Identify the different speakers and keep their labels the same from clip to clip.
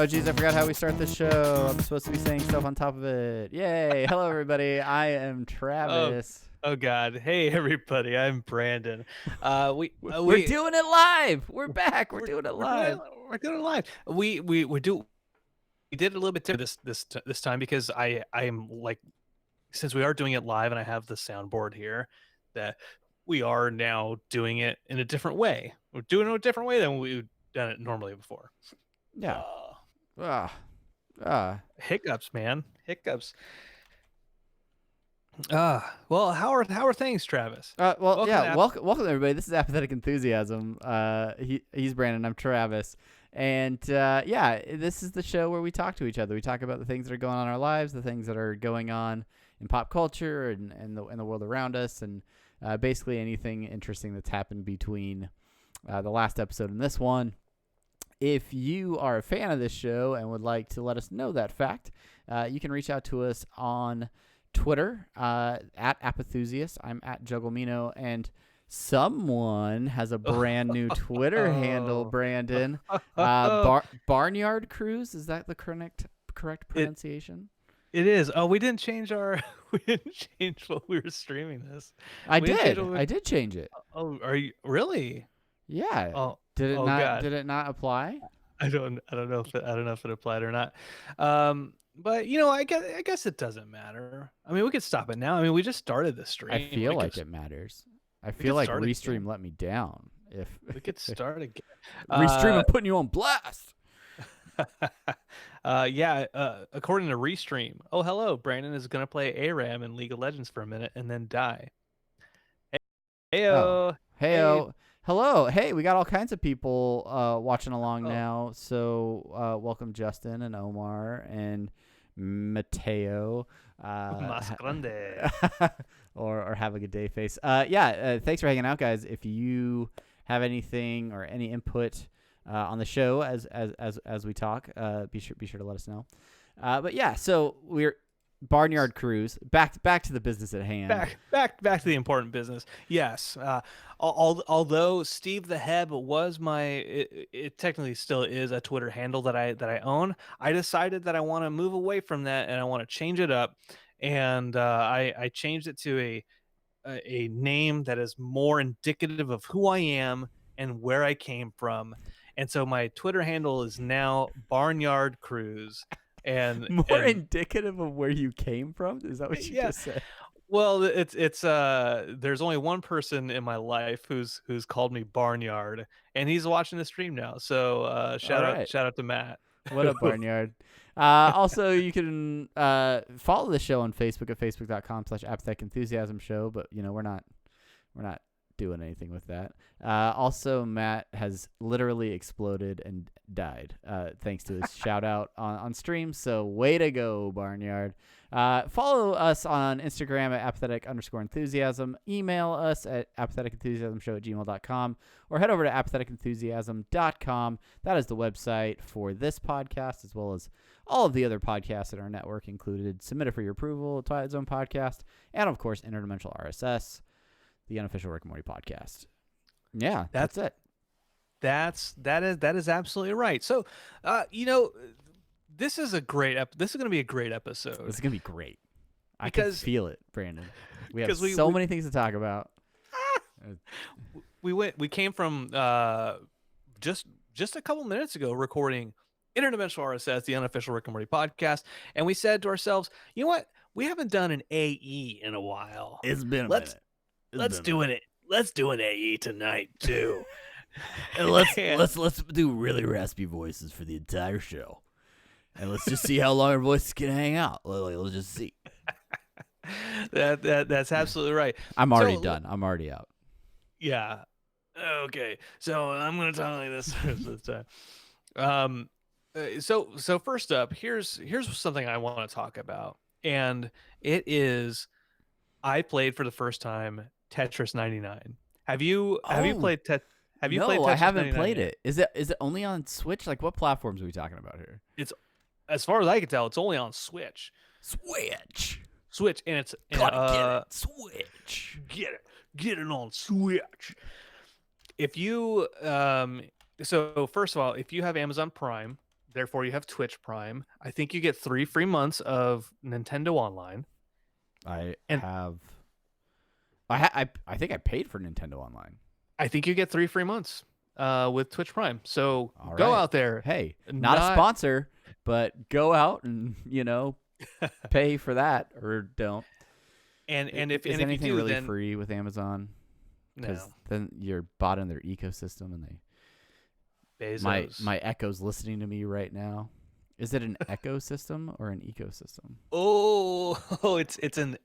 Speaker 1: Oh, geez, I forgot how we start the show. I'm supposed to be saying stuff on top of it. Yay. Hello, everybody. I am
Speaker 2: Oh,
Speaker 1: Travis.
Speaker 2: oh God. Hey, everybody. I'm Brandon.
Speaker 1: We're doing it live. We're back. We're
Speaker 2: we're,
Speaker 1: doing it
Speaker 2: we're doing
Speaker 1: live.
Speaker 2: it, we're doing it live. We did it a little bit different this time because I am like, since we are doing it live and I have the soundboard here, that we are now doing it in a different way. We're doing it a different way than we've done it normally before.
Speaker 1: Yeah.
Speaker 2: Uh,
Speaker 1: Ah. Ah.
Speaker 2: Hiccups, man. Hiccups. Well, how are things, Travis?
Speaker 1: Well,
Speaker 2: Welcome
Speaker 1: yeah.
Speaker 2: to
Speaker 1: Welcome, everybody. This is Apathetic Enthusiasm. He's Brandon. I'm Travis. And yeah, this is the show where we talk to each other. We talk about the things that are going on in our lives, the things that are going on in pop culture and the world around us, and basically anything interesting that's happened between the last episode and this one. If you are a fan of this show and would like to let us know that fact, you can reach out to us on Twitter at Apathusiast. I'm at Jugglemino, and someone has a brand new Twitter handle, Brandon. Barnyard Cruise, is that the correct pronunciation?
Speaker 2: It is. Oh, we didn't change we didn't change what we were streaming this.
Speaker 1: I
Speaker 2: We didn't change
Speaker 1: did.
Speaker 2: what we-
Speaker 1: I did change it.
Speaker 2: Oh, are you really?
Speaker 1: Yeah.
Speaker 2: Oh,
Speaker 1: Did it
Speaker 2: oh
Speaker 1: not?
Speaker 2: God.
Speaker 1: Did it not apply?
Speaker 2: I don't know if it applied or not. But I guess it doesn't matter. I mean, we could stop it now. I mean, we just started the stream.
Speaker 1: I feel like it matters. I feel
Speaker 2: could
Speaker 1: like
Speaker 2: start
Speaker 1: Restream
Speaker 2: again.
Speaker 1: let me down. If
Speaker 2: We could start again.
Speaker 1: Restream, I'm putting you on blast.
Speaker 2: According to Restream. Oh, hello. Brandon is gonna play ARAM in League of Legends for a minute and then die. Heyo. Hey.
Speaker 1: Hello. Hey, we got all kinds of people watching along
Speaker 2: Oh.
Speaker 1: now. So welcome Justin and Omar and Mateo.
Speaker 2: Mas grande.
Speaker 1: or have a good day, face. Thanks for hanging out, guys. If you have anything or any input on the show as we talk, be sure to let us know. But yeah, so we're Barnyard Cruise. Back to the business at hand.
Speaker 2: Back to the important business. Yes. Although Steve the Heb was it technically still is a Twitter handle that I own, I decided that I want to move away from that and I want to change it up, and I changed it to a name that is more indicative of who I am and where I came from, and so my Twitter handle is now Barnyard Cruise. And
Speaker 1: more indicative of where you came from? Is that what you just said?
Speaker 2: Well, it's there's only one person in my life who's called me Barnyard, and he's watching the stream now. So shout out to Matt.
Speaker 1: What up, Barnyard? Also, you can follow the show on Facebook at facebook.com/apatheticenthusiasm show, but we're not doing anything with that. Also, Matt has literally exploded and died thanks to his shout out on stream. So way to go, Barnyard. Follow us on Instagram at apathetic_enthusiasm. Email us at apatheticenthusiasmshow@gmail.com or head over to apatheticenthusiasm.com. That is the website for this podcast as well as all of the other podcasts in our network included Submit It For Your Approval, Twilight Zone podcast, and of course Interdimensional RSS, the unofficial Rick and Morty podcast. Yeah, that's it.
Speaker 2: That is absolutely right. So, this is this is going to be a great episode.
Speaker 1: This is going to be great. I can feel it, Brandon. We have many things to talk about.
Speaker 2: We came from just a couple minutes ago recording Interdimensional RSS, the unofficial Rick and Morty podcast, and we said to ourselves, you know what? We haven't done an AE in a while.
Speaker 1: It's been a minute.
Speaker 2: Let's do an AE tonight too.
Speaker 1: And let's do really raspy voices for the entire show. And let's just see how long our voices can hang out. Let's just see.
Speaker 2: That's absolutely right.
Speaker 1: I'm already done. I'm already out.
Speaker 2: Yeah. Okay. So I'm gonna talk like this time. So first up, here's something I want to talk about, and it is I played for the first time Tetris 99. Have you played Tetris?
Speaker 1: No, I haven't played it. Is it only on Switch? Like, what platforms are we talking about here?
Speaker 2: It's, as far as I can tell, it's only on Switch. Switch, and it's
Speaker 1: gotta get it. Switch.
Speaker 2: Get it on Switch. If you so first of all, if you have Amazon Prime, Therefore, you have Twitch Prime. I think you get 3 free months of Nintendo Online.
Speaker 1: I
Speaker 2: And-
Speaker 1: have. I think I paid for Nintendo Online.
Speaker 2: I think you get 3 free months with Twitch Prime. So
Speaker 1: All
Speaker 2: go
Speaker 1: right.
Speaker 2: out there.
Speaker 1: Hey, not a sponsor, but go out and pay for that or don't.
Speaker 2: And if
Speaker 1: is
Speaker 2: and if
Speaker 1: anything
Speaker 2: you do,
Speaker 1: really
Speaker 2: then
Speaker 1: free with Amazon? Because
Speaker 2: no.
Speaker 1: then you're bought in their ecosystem, and
Speaker 2: Bezos.
Speaker 1: my Echo's listening to me right now. Is it an ecosystem or an ecosystem?
Speaker 2: Oh, it's an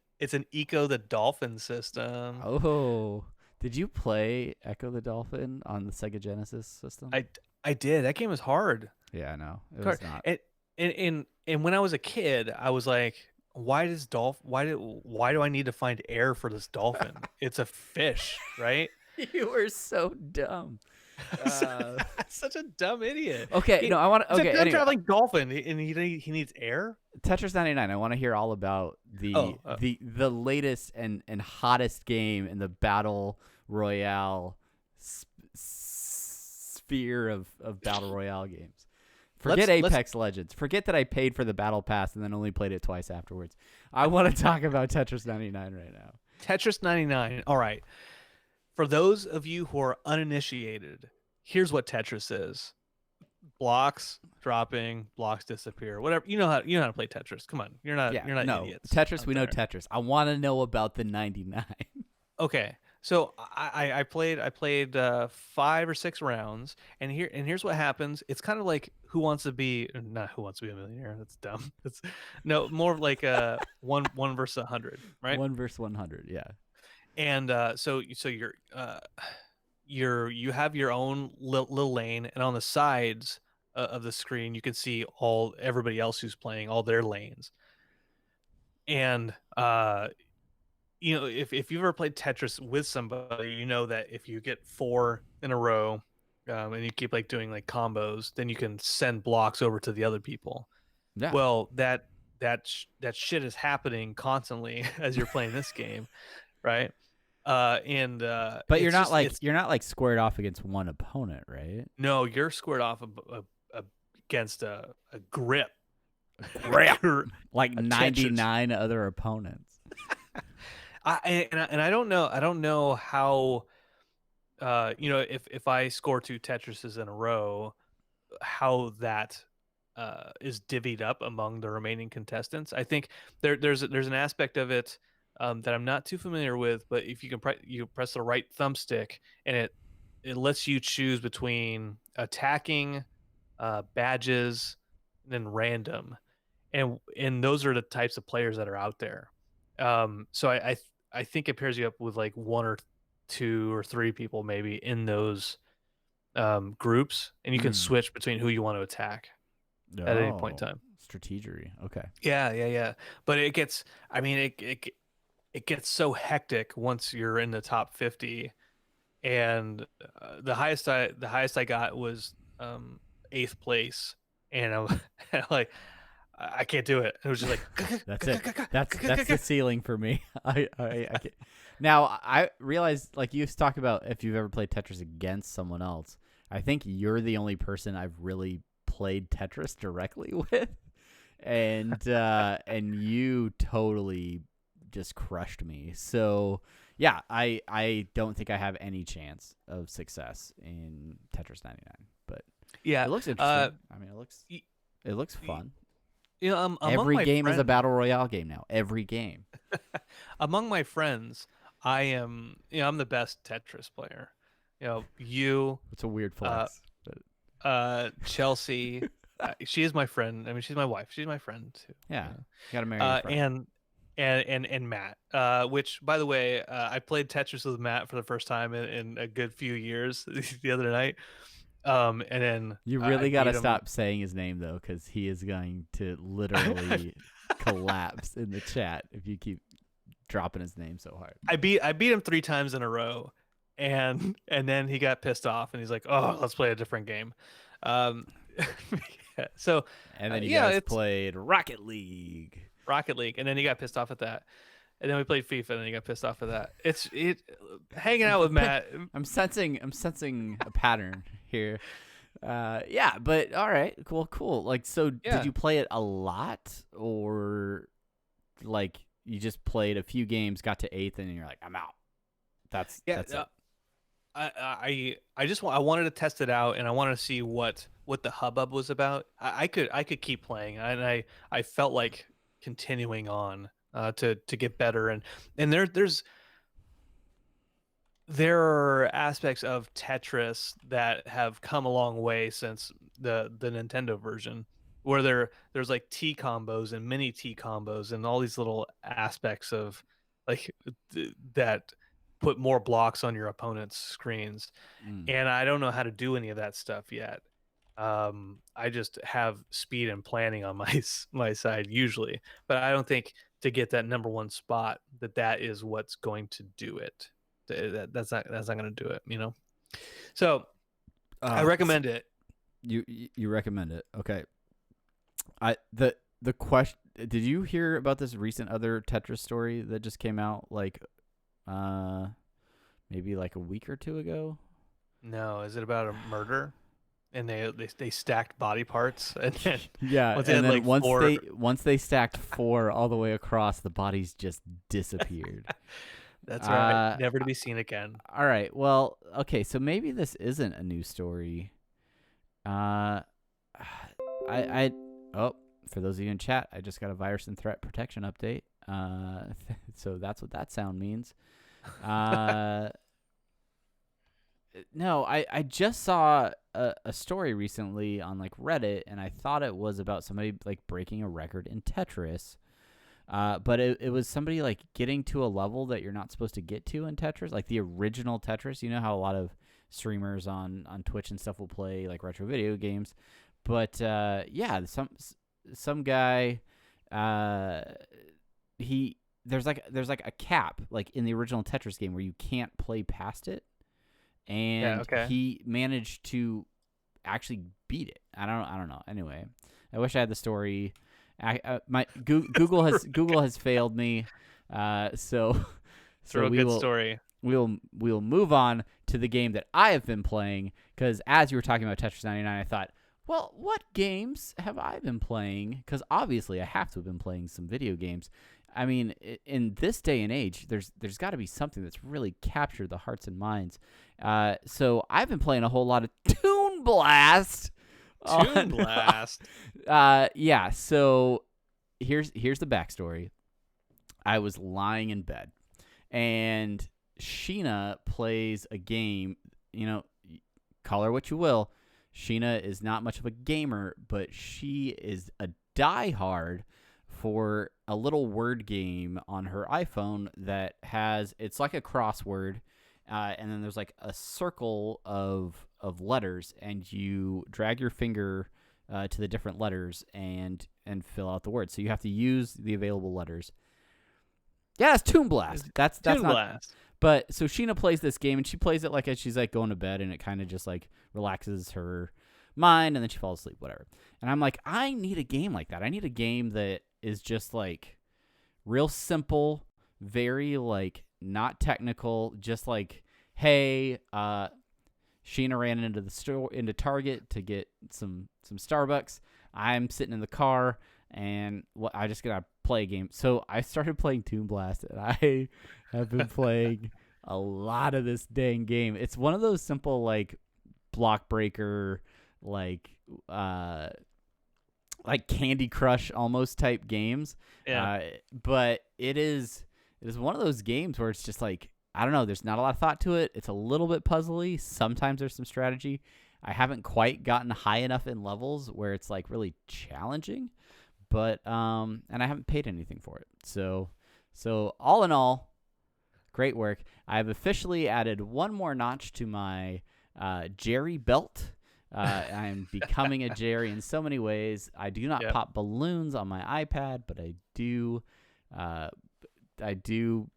Speaker 2: Eco the Dolphin system.
Speaker 1: Oh, did you play Echo the Dolphin on the Sega Genesis system?
Speaker 2: I did. That game was hard.
Speaker 1: Yeah, I know. It was not.
Speaker 2: And when I was a kid, I was like, why do I need to find air for this dolphin? It's a fish, right?
Speaker 1: You were so dumb.
Speaker 2: Such a dumb idiot.
Speaker 1: Okay, no, I want to.
Speaker 2: It's
Speaker 1: Okay,
Speaker 2: a
Speaker 1: anyway,
Speaker 2: traveling dolphin, and he needs air.
Speaker 1: Tetris 99. I want to hear all about the latest and hottest game in the battle royale sphere of battle royale games. Forget Apex Legends. Forget that I paid for the battle pass and then only played it twice afterwards. I want to talk about Tetris 99 right now.
Speaker 2: Tetris 99. All right. For those of you who are uninitiated, here's what Tetris is. Blocks dropping, blocks disappear. Whatever. You know how to play Tetris. Come on. You're not idiots.
Speaker 1: Tetris, we know Tetris. I want to know about the 99.
Speaker 2: Okay. So I played 5 or 6 rounds, and here's what happens. It's kind of like Who Wants to Be a Millionaire. That's dumb. It's more of like a one versus 100, right?
Speaker 1: 1 versus 100, yeah.
Speaker 2: And so you have your own little lane, and on the sides of the screen you can see everybody else who's playing, all their lanes. And if you've ever played Tetris with somebody, you know that if you get 4 in a row, and you keep like doing like combos, then you can send blocks over to the other people.
Speaker 1: Yeah.
Speaker 2: Well, that shit is happening constantly as you're playing this game, right? But
Speaker 1: you're not like squared off against one opponent, right?
Speaker 2: No, you're squared off against a grip,
Speaker 1: like 99 other opponents.
Speaker 2: I don't know how, if I score 2 Tetrises in a row, how that is divvied up among the remaining contestants. I think there's an aspect of it that I'm not too familiar with, but if you can you press the right thumbstick, and it lets you choose between attacking, badges, and then random, and those are the types of players that are out there. So I think it pairs you up with like 1 or 2 or 3 people maybe in those groups, and you can switch between who you want to attack at any point in time.
Speaker 1: Strategery. Okay.
Speaker 2: Yeah. But it gets so hectic once you're in the top 50, and the highest I got was 8th place, and I'm like, I can't do it. It was just like
Speaker 1: that's it. That's the ceiling for me. I can't. Now I realize, like, you talk about if you've ever played Tetris against someone else. I think you're the only person I've really played Tetris directly with, and you totally just crushed me. So yeah, I don't think I have any chance of success in Tetris 99. But
Speaker 2: yeah,
Speaker 1: it looks interesting. I mean, it looks fun. Every game is a battle royale game now. Every game.
Speaker 2: Among my friends, I'm the best Tetris player. It's
Speaker 1: a weird flex.
Speaker 2: Chelsea, she is my friend. I mean, she's my wife. She's my friend too.
Speaker 1: Yeah, gotta marry your friend.
Speaker 2: And Matt, which, by the way, I played Tetris with Matt for the first time in a good few years the other night. And then
Speaker 1: you really got to stop saying his name though, because he is going to literally collapse in the chat if you keep dropping his name so hard.
Speaker 2: I beat him 3 times in a row, and then he got pissed off and he's like, "Oh, let's play a different game." So
Speaker 1: and then you guys played Rocket League,
Speaker 2: and then he got pissed off at that. And then we played FIFA, and then he got pissed off at that. Hanging out with Matt.
Speaker 1: I'm sensing a pattern here. Yeah, but all right, cool. Like, so
Speaker 2: Yeah.
Speaker 1: did you play it a lot, or like you just played a few games, got to 8th, and you're like, I'm out. That's
Speaker 2: Yeah,
Speaker 1: it.
Speaker 2: I just I wanted to test it out, and I wanted to see what the hubbub was about. I could keep playing, and I felt like continuing on to get better, and there are aspects of Tetris that have come a long way since the Nintendo version, where there's like T combos and mini T combos and all these little aspects of like that put more blocks on your opponent's screens.
Speaker 1: Mm.
Speaker 2: And I don't know how to do any of that stuff yet. I just have speed and planning on my side usually, but I don't think to get that number one spot that is what's going to do it. That's not going to do it, you know. So I recommend it.
Speaker 1: You recommend it? Okay. The question. Did you hear about this recent other Tetris story that just came out? Like, maybe like a week or two ago.
Speaker 2: No, is it about a murder? And they stacked body parts, and then
Speaker 1: Yeah,
Speaker 2: once
Speaker 1: and then
Speaker 2: like
Speaker 1: once they stacked 4 all the way across, the bodies just disappeared.
Speaker 2: That's right, never to be seen again.
Speaker 1: All right, well, okay, so maybe this isn't a new story. I oh, for those of you in chat, I just got a virus and threat protection update. So that's what that sound means. No, I just saw a story recently on like Reddit, and I thought it was about somebody like breaking a record in Tetris. But it was somebody like getting to a level that you're not supposed to get to in Tetris, like the original Tetris. You know how a lot of streamers on Twitch and stuff will play like retro video games, but yeah, some guy, there's like a cap like in the original Tetris game where you can't play past it, and he managed to actually beat it. I don't know. Anyway, I wish I had the story. My Google has failed me. So
Speaker 2: Story.
Speaker 1: We'll move on to the game that I have been playing, because as you were talking about Tetris 99, I thought, well, what games have I been playing? Because obviously I have to have been playing some video games. I mean, in this day and age, there's got to be something that's really captured the hearts and minds. So I've been playing a whole lot of Toon Blast.
Speaker 2: Toon Blast.
Speaker 1: Yeah. So here's the backstory. I was lying in bed, and Sheena plays a game. You know, call her what you will. Sheena is not much of a gamer, but she is a diehard for a little word game on her iPhone that it's like a crossword, and then there's like a circle of letters, and you drag your finger to the different letters and fill out the words. So you have to use the available letters. Yeah, it's Toon Blast. That's
Speaker 2: Toon
Speaker 1: not.
Speaker 2: Blast.
Speaker 1: But so Sheena plays this game, and she plays it like as she's like going to bed, and it kind of just like relaxes her mind, and then she falls asleep, whatever. And I'm like, I need a game like that. I need a game that is just like real simple, very like not technical, just like, hey, Sheena ran into Target to get some Starbucks. I'm sitting in the car, and I just gotta play a game. So I started playing Toon Blast, and I have been playing a lot of this dang game. It's one of those simple like block breaker, like Candy Crush almost type games.
Speaker 2: Yeah.
Speaker 1: But it is one of those games where it's just like, I don't know, there's not a lot of thought to it. It's a little bit puzzly. Sometimes there's some strategy. I haven't quite gotten high enough in levels where it's like really challenging, but and I haven't paid anything for it. So all in all, great work. I've officially added one more notch to my Jerry belt. I am becoming a Jerry in so many ways. I do not pop balloons on my iPad, but I do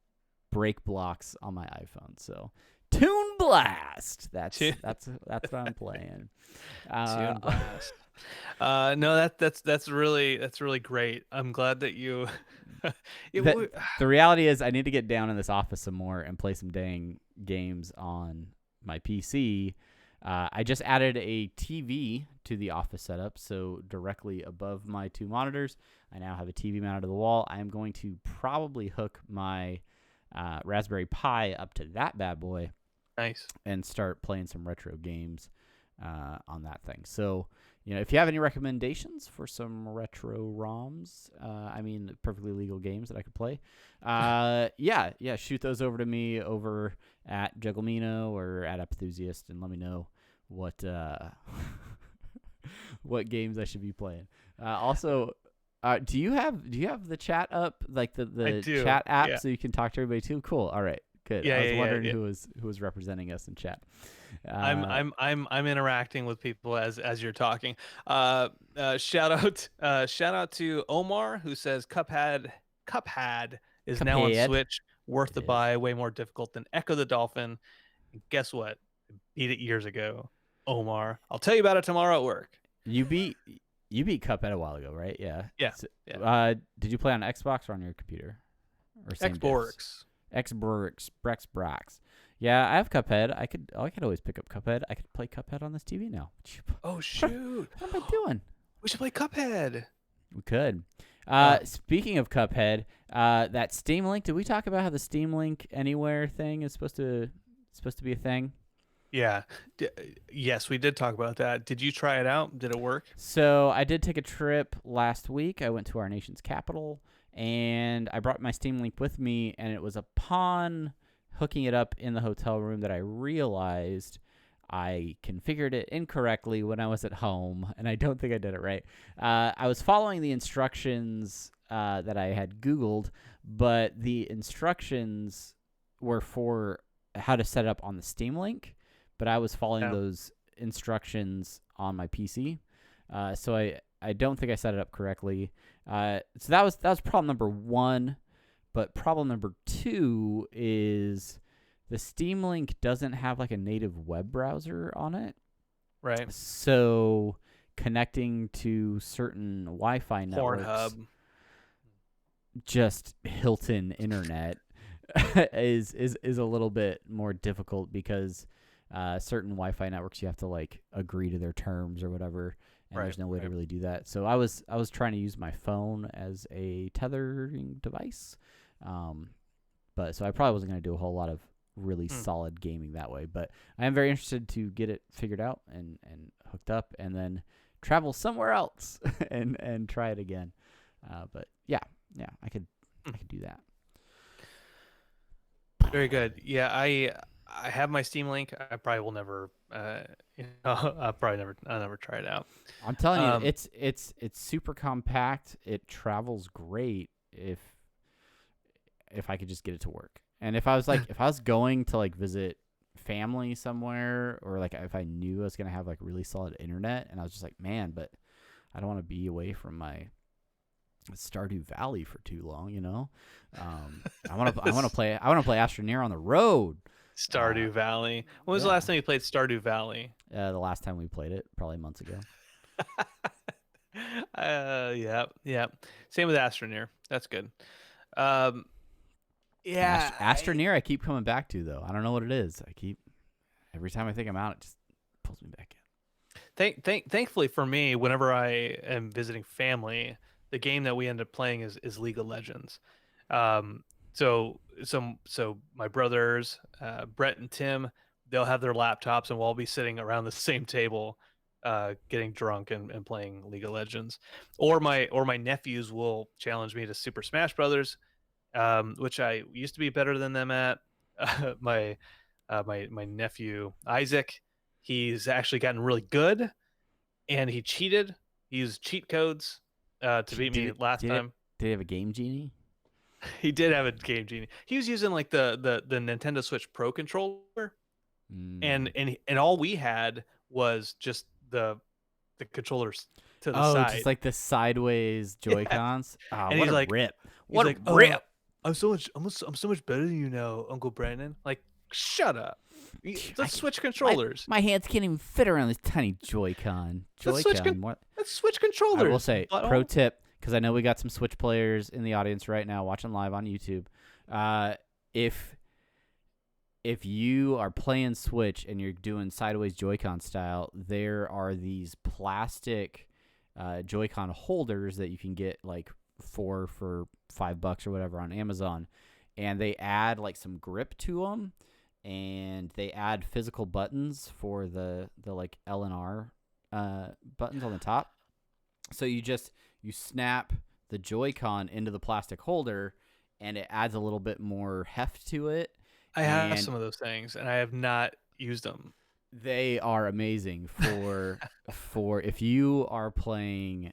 Speaker 1: break blocks on my iPhone. So Toon Blast. That's what I'm playing.
Speaker 2: Toon Blast. No, that's really great. I'm glad that you.
Speaker 1: The reality is, I need to get down in this office some more and play some dang games on my PC. I just added a TV to the office setup, so directly above my 2 monitors, I now have a TV mounted to the wall. I am going to probably hook my Raspberry Pi up to that bad boy.
Speaker 2: Nice.
Speaker 1: And start playing some retro games on that thing. So, if you have any recommendations for some retro ROMs, perfectly legal games that I could play, shoot those over to me over at Jugglemino or at Appthusiast, and let me know what what games I should be playing. Also, do you have the chat up, like the chat app, so you can talk to everybody too? Cool. All right. Good.
Speaker 2: Yeah,
Speaker 1: I was wondering who was representing us in chat.
Speaker 2: I'm interacting with people as you're talking. Shout out to Omar, who says Cuphead is now on Switch, worth the buy, way more difficult than Echo the Dolphin. And guess what? I beat it years ago. Omar, I'll tell you about it tomorrow at work.
Speaker 1: You beat Cuphead a while ago, right? Yeah.
Speaker 2: Yeah.
Speaker 1: So, yeah. Did you play on Xbox or on your computer? Or
Speaker 2: Xbox.
Speaker 1: Xbox. Yeah, I have Cuphead. I could always pick up Cuphead. I could play Cuphead on this TV now.
Speaker 2: Oh shoot!
Speaker 1: What am I doing?
Speaker 2: We should play Cuphead.
Speaker 1: We could. Speaking of Cuphead, that Steam Link. Did we talk about how the Steam Link Anywhere thing is supposed to be a thing?
Speaker 2: Yeah. Yes, we did talk about that. Did you try it out? Did it work?
Speaker 1: So I did take a trip last week. I went to our nation's capital, and I brought my Steam Link with me, and it was upon hooking it up in the hotel room that I realized I configured it incorrectly when I was at home, and I don't think I did it right. I was following the instructions that I had Googled, but the instructions were for how to set it up on the Steam Link, but I was following those instructions on my PC. So I don't think I set it up correctly. So that was problem number 1. But problem number 2 is the Steam Link doesn't have like a native web browser on it.
Speaker 2: Right.
Speaker 1: So connecting to certain Wi-Fi networks,
Speaker 2: Pornhub,
Speaker 1: just Hilton Internet, is a little bit more difficult because certain Wi-Fi networks you have to like agree to their terms or whatever. And there's no way to really do that. So I was trying to use my phone as a tethering device. But so I probably wasn't going to do a whole lot of really solid gaming that way. But I am very interested to get it figured out and hooked up and then travel somewhere else and try it again. But yeah, I could do that.
Speaker 2: Very good. Yeah, I have my Steam Link. I probably will never. I'll never try it out.
Speaker 1: I'm telling you, it's super compact. It travels great if I could just get it to work. And if I was going to like visit family somewhere, or like if I knew I was gonna have like really solid internet, and I was just like, man, but I don't want to be away from my Stardew Valley for too long, I want to play Astroneer on the road.
Speaker 2: Stardew Valley. When was the last time you played Stardew Valley?
Speaker 1: The last time we played it, probably months ago.
Speaker 2: Yeah. Same with Astroneer. That's good.
Speaker 1: Astroneer I keep coming back to though. I don't know what it is. Every time I think I'm out, it just pulls me back in.
Speaker 2: Thankfully for me, whenever I am visiting family, the game that we end up playing is League of Legends. So my brothers, Brett and Tim, they'll have their laptops and we'll all be sitting around the same table, getting drunk and playing League of Legends. Or my nephews will challenge me to Super Smash Brothers, which I used to be better than them at. My nephew Isaac, he's actually gotten really good, and he cheated. He used cheat codes to beat me last time.
Speaker 1: Did he have a Game Genie?
Speaker 2: He did have a Game Genie. He was using like the Nintendo Switch Pro controller, and all we had was just the controllers to the side.
Speaker 1: Just like the sideways Joy-Cons.
Speaker 2: Yeah.
Speaker 1: Oh,
Speaker 2: and
Speaker 1: what
Speaker 2: he's
Speaker 1: a
Speaker 2: like,
Speaker 1: rip!
Speaker 2: What a rip! I'm so much better than you now, Uncle Brandon. Like, shut up. Let's switch controllers.
Speaker 1: My hands can't even fit around this tiny Joy-Con.
Speaker 2: Let's switch controllers.
Speaker 1: I will say, pro tip, because I know we got some Switch players in the audience right now watching live on YouTube. If if you are playing Switch and you're doing sideways Joy-Con style, there are these plastic Joy-Con holders that you can get like 4 for $5 or whatever on Amazon, and they add like some grip to them, and they add physical buttons for the like L and R buttons on the top. So you snap the Joy-Con into the plastic holder, and it adds a little bit more heft to it.
Speaker 2: I have some of those things, and I have not used them.
Speaker 1: They are amazing for if you are playing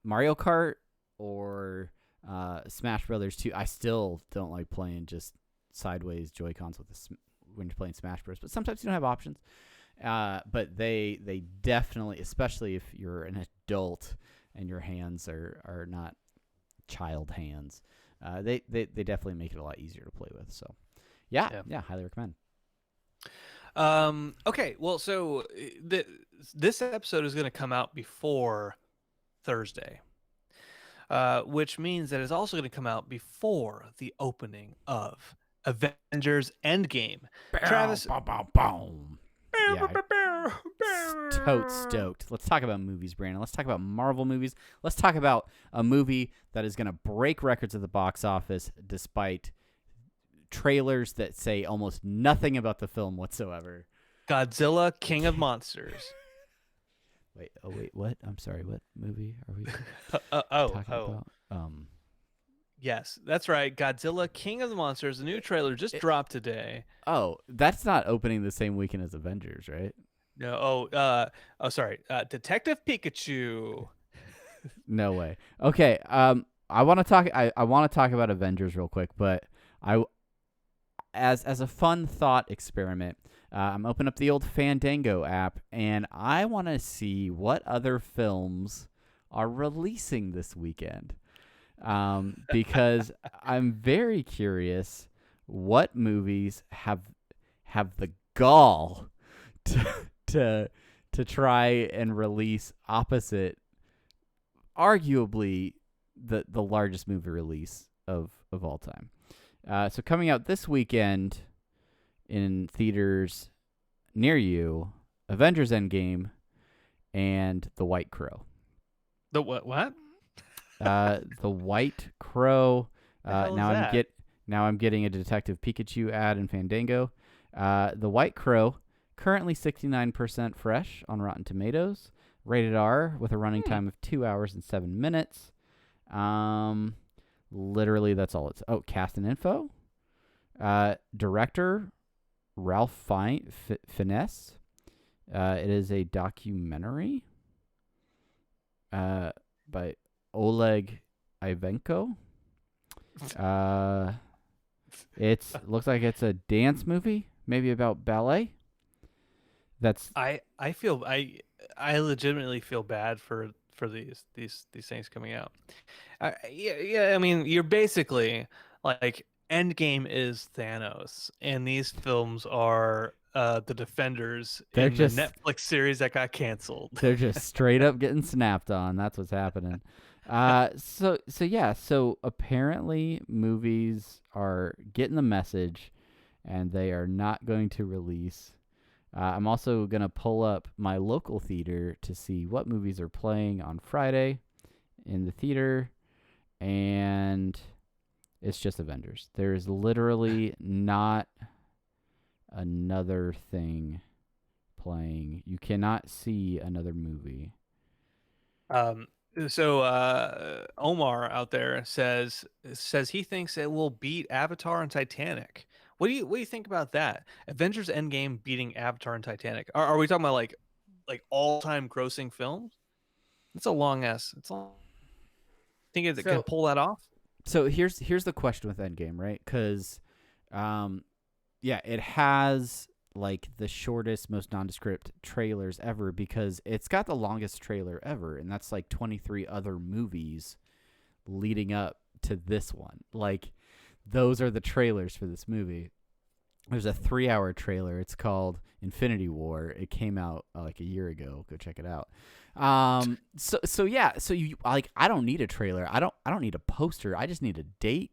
Speaker 1: Mario Kart or Smash Brothers 2. I still don't like playing just sideways Joy-Cons when you're playing Smash Bros. But sometimes you don't have options. But they definitely, especially if you're an adult and your hands are not child hands, they definitely make it a lot easier to play with. So, yeah, highly recommend.
Speaker 2: Okay, well, so this episode is going to come out before Thursday, which means that it's also going to come out before the opening of Avengers Endgame. Travis,
Speaker 1: yeah, totes stoked. Let's talk about movies, Brandon. Let's talk about Marvel movies. Let's talk about a movie that is going to break records at the box office despite trailers that say almost nothing about the film whatsoever.
Speaker 2: Godzilla, King of Monsters.
Speaker 1: Wait, what? I'm sorry, what movie are we talking about?
Speaker 2: Yes, that's right. Godzilla, King of the Monsters. The new trailer just dropped today.
Speaker 1: Oh, that's not opening the same weekend as Avengers, right?
Speaker 2: No. Sorry. Detective Pikachu.
Speaker 1: No way. Okay. I want to talk. I want to talk about Avengers real quick, but as a fun thought experiment, I'm opening up the old Fandango app, and I want to see what other films are releasing this weekend. Because I'm very curious what movies have the gall to try and release opposite arguably the largest movie release of all time. So coming out this weekend in theaters near you, Avengers Endgame and The White Crow.
Speaker 2: The what?
Speaker 1: The White Crow.
Speaker 2: Now
Speaker 1: I'm getting a Detective Pikachu ad in Fandango. The White Crow, currently 69% fresh on Rotten Tomatoes, rated R with a running time of 2 hours and 7 minutes. Literally, that's all it's. Oh, cast and info. Director Ralph Fiennes. It is a documentary by Oleg Ivanko. It looks like it's a dance movie, maybe about ballet.
Speaker 2: I legitimately feel bad for these things coming out. I mean, you're basically like Endgame is Thanos, and these films are the Defenders the Netflix series that got canceled.
Speaker 1: They're just straight up getting snapped on. That's what's happening. So apparently movies are getting the message, and they are not going to release. I'm also going to pull up my local theater to see what movies are playing on Friday in the theater, and it's just Avengers. There's literally not another thing playing. You cannot see another movie.
Speaker 2: So Omar out there says he thinks it will beat Avatar and Titanic. What do you think about that? Avengers Endgame beating Avatar and Titanic. Are we talking about like all-time grossing films? It's a long ass. Think it can pull that off?
Speaker 1: So here's the question with Endgame, right? Because, it has like the shortest, most nondescript trailers ever because it's got the longest trailer ever, and that's like 23 other movies leading up to this one. Like, those are the trailers for this movie. There's a 3-hour trailer. It's called Infinity War. It came out like a year ago. Go check it out. So you like, I don't need a trailer. I don't need a poster. I just need a date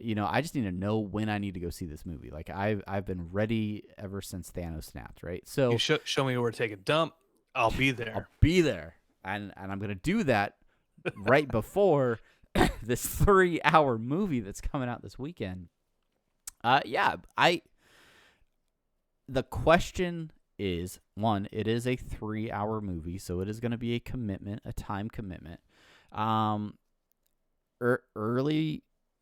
Speaker 1: I just need to know when I need to go see this movie. Like I've been ready ever since Thanos snapped, right? So
Speaker 2: You show me where to take a dump. I'll be
Speaker 1: I'll
Speaker 2: there.
Speaker 1: be there, and I'm gonna do that right before this 3-hour movie that's coming out this weekend. The question is, one, it is a 3-hour movie, so it is going to be a commitment, a time commitment.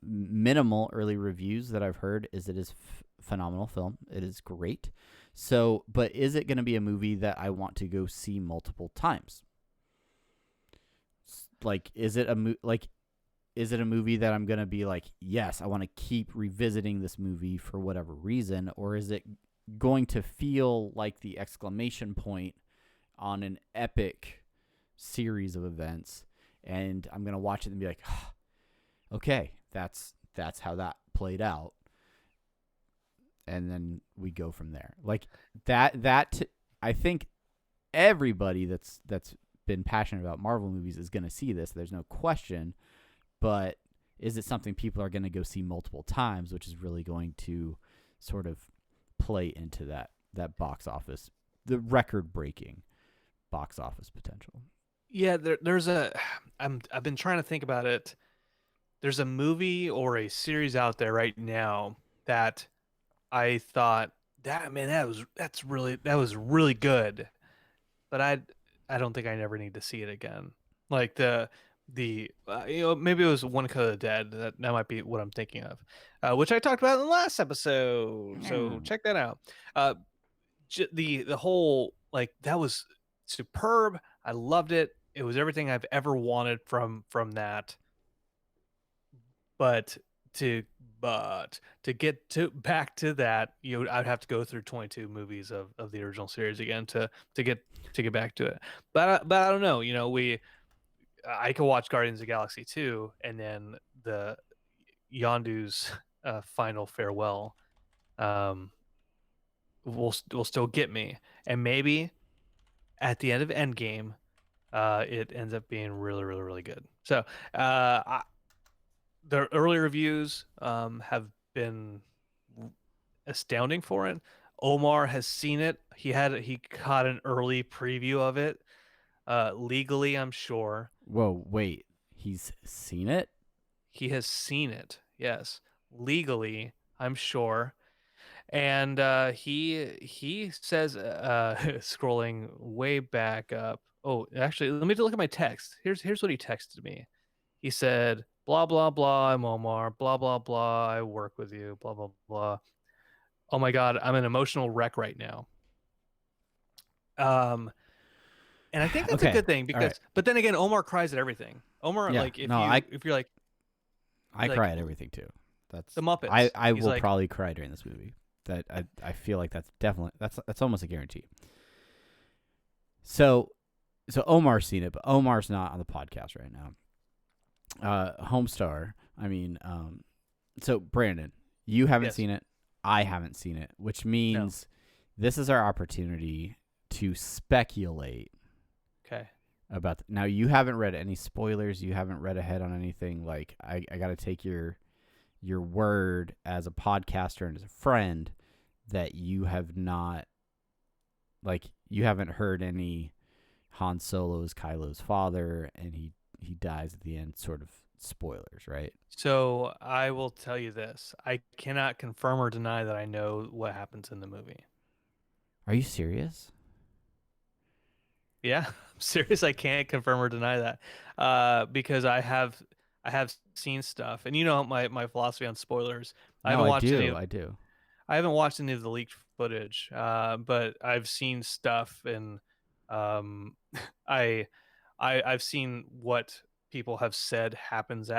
Speaker 1: Minimal early reviews that I've heard is it is phenomenal film. It is great. So, but is it going to be a movie that I want to go see multiple times? Like, is it a movie that I'm going to be like, yes, I want to keep revisiting this movie for whatever reason, or is it going to feel like the exclamation point on an epic series of events, and I'm going to watch it and be like, oh, okay, that's how that played out. And then we go from there. Like I think everybody that's been passionate about Marvel movies is going to see this. There's no question. But is it something people are going to go see multiple times, which is really going to sort of play into that box office, the record-breaking box office potential?
Speaker 2: Yeah, I've been trying to think about it. There's a movie or a series out there right now that I thought that was really good, but I don't think I never need to see it again. Like maybe it was One Cut of the Dead. That might be what I'm thinking of, which I talked about in the last episode. So check that out. The whole, like, that was superb. I loved it. It was everything I've ever wanted from that. But to get back to that, I'd have to go through 22 movies of the original series again to get back to it. But I don't know. I could watch Guardians of the Galaxy 2 and then the Yondu's final farewell will still get me, and maybe at the end of Endgame it ends up being really, really, really good. So the early reviews have been astounding for it. Omar has seen it. He caught an early preview of it legally, I'm sure.
Speaker 1: Whoa, wait. He's seen it?
Speaker 2: He has seen it, yes. Legally, I'm sure. And he says, scrolling way back up. Oh, actually, let me look at my text. Here's what he texted me. He said, blah, blah, blah, I'm Omar. Blah, blah, blah, I work with you. Blah, blah, blah. Oh my God, I'm an emotional wreck right now. And I think that's a good thing because, right. But then again, Omar cries at everything. Omar, yeah, like, if you're like,
Speaker 1: I cry at everything too. That's
Speaker 2: the Muppets.
Speaker 1: I will probably cry during this movie. That I feel like that's definitely that's almost a guarantee. So Omar's seen it, but Omar's not on the podcast right now. Homestar. I mean, so Brandon, you haven't seen it. I haven't seen it, which means this is our opportunity to speculate.
Speaker 2: Okay.
Speaker 1: About now, you haven't read any spoilers. You haven't read ahead on anything. Like I got to take your word as a podcaster and as a friend that you have not, like, you haven't heard any Han Solo is Kylo's father and he dies at the end sort of spoilers, right?
Speaker 2: So I will tell you this. I cannot confirm or deny that I know what happens in the movie.
Speaker 1: Are you serious?
Speaker 2: Yeah, I'm serious. I can't confirm or deny that because I have seen stuff, and my philosophy on spoilers. I haven't watched any. I haven't watched any of the leaked footage, but I've seen stuff, and I've seen what people have said happens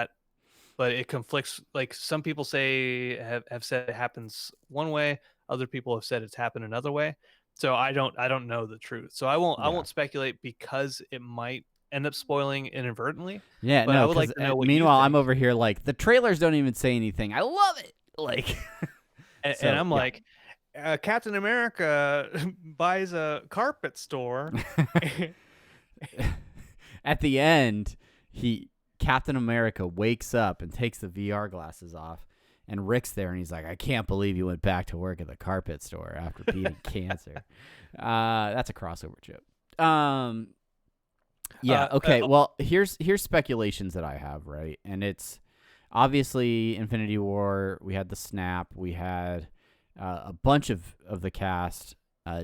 Speaker 2: but it conflicts. Like, some people have said it happens one way, other people have said it's happened another way. So I don't know the truth. So I won't speculate because it might end up spoiling inadvertently.
Speaker 1: Yeah,
Speaker 2: but
Speaker 1: no.
Speaker 2: I would like to know what
Speaker 1: meanwhile, I'm over here like the trailers don't even say anything. I love it. Like,
Speaker 2: and I'm like, Captain America buys a carpet store.
Speaker 1: At the end, Captain America wakes up and takes the VR glasses off, And Rick's there, and he's like, I can't believe you went back to work at the carpet store after beating cancer. That's a crossover joke. Yeah. Okay. Well, here's speculations that I have, right? And it's obviously Infinity War. We had the snap. We had a bunch of the cast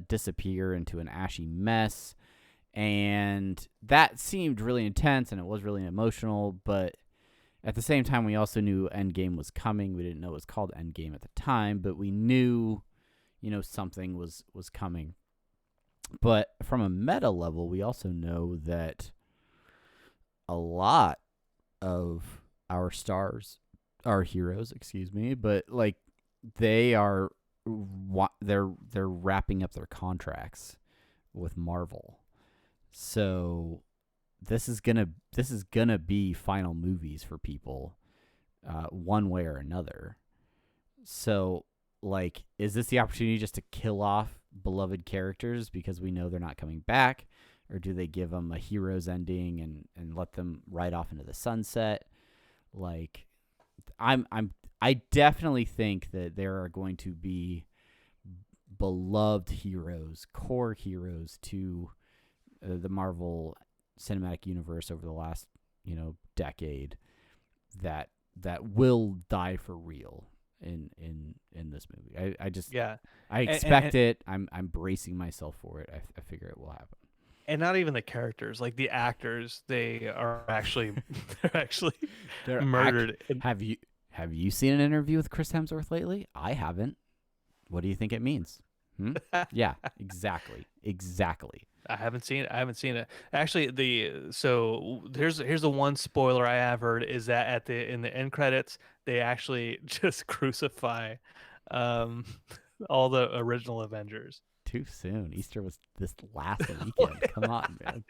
Speaker 1: disappear into an ashy mess, and that seemed really intense, and it was really emotional. But at the same time, we also knew Endgame was coming. We didn't know it was called Endgame at the time, but we knew, something was coming. But from a meta level, we also know that a lot of our stars, our heroes, but like they're wrapping up their contracts with Marvel. So this is gonna be final movies for people, one way or another. So, like, is this the opportunity just to kill off beloved characters because we know they're not coming back, or do they give them a hero's ending and let them ride off into the sunset? Like, I definitely think that there are going to be beloved heroes, core heroes to the Marvel Cinematic Universe over the last, decade that will die for real in this movie. I expect it. I'm bracing myself for it. I figure it will happen.
Speaker 2: And not even the characters, like the actors, they are actually they're murdered.
Speaker 1: Have you seen an interview with Chris Hemsworth lately? I haven't. What do you think it means? Yeah, exactly.
Speaker 2: I haven't seen it. Actually, so here's the one spoiler I have heard is that in the end credits they actually just crucify all the original Avengers.
Speaker 1: Too soon. Easter was this last weekend. Come on, man.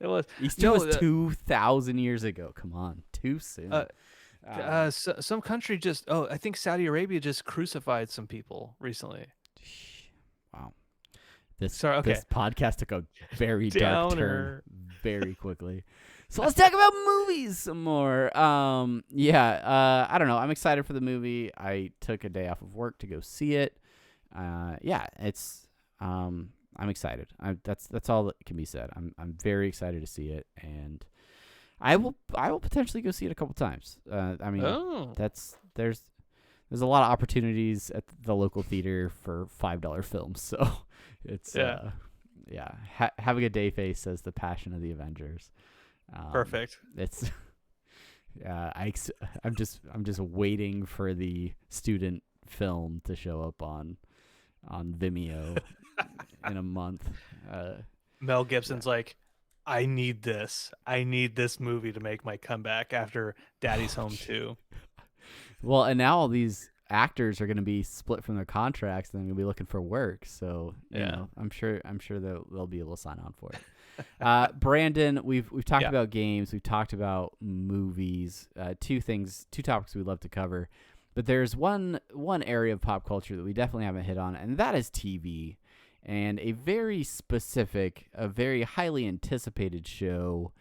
Speaker 2: It was.
Speaker 1: Easter was 2,000 years ago. Come on. Too soon.
Speaker 2: Some country I think Saudi Arabia just crucified some people recently.
Speaker 1: Wow. This podcast took a very dark turn very quickly. So let's talk about movies some more. I don't know. I'm excited for the movie. I took a day off of work to go see it. It's I'm excited. That's all that can be said. I'm very excited to see it, and I will potentially go see it a couple times. There's a lot of opportunities at the local theater for $5 films, so it's having a day face says the passion of the Avengers.
Speaker 2: Perfect.
Speaker 1: It's I'm just waiting for the student film to show up on Vimeo in a month.
Speaker 2: Mel Gibson's like, I need this movie to make my comeback after Daddy's Home 2.
Speaker 1: Well, and now all these actors are going to be split from their contracts and they're going to be looking for work. So, you know, I'm sure they'll be able to sign on for it. Brandon, we've talked about games, we've talked about movies, two topics we'd love to cover. But there's one area of pop culture that we definitely haven't hit on, and that is TV. And a very specific, a very highly anticipated show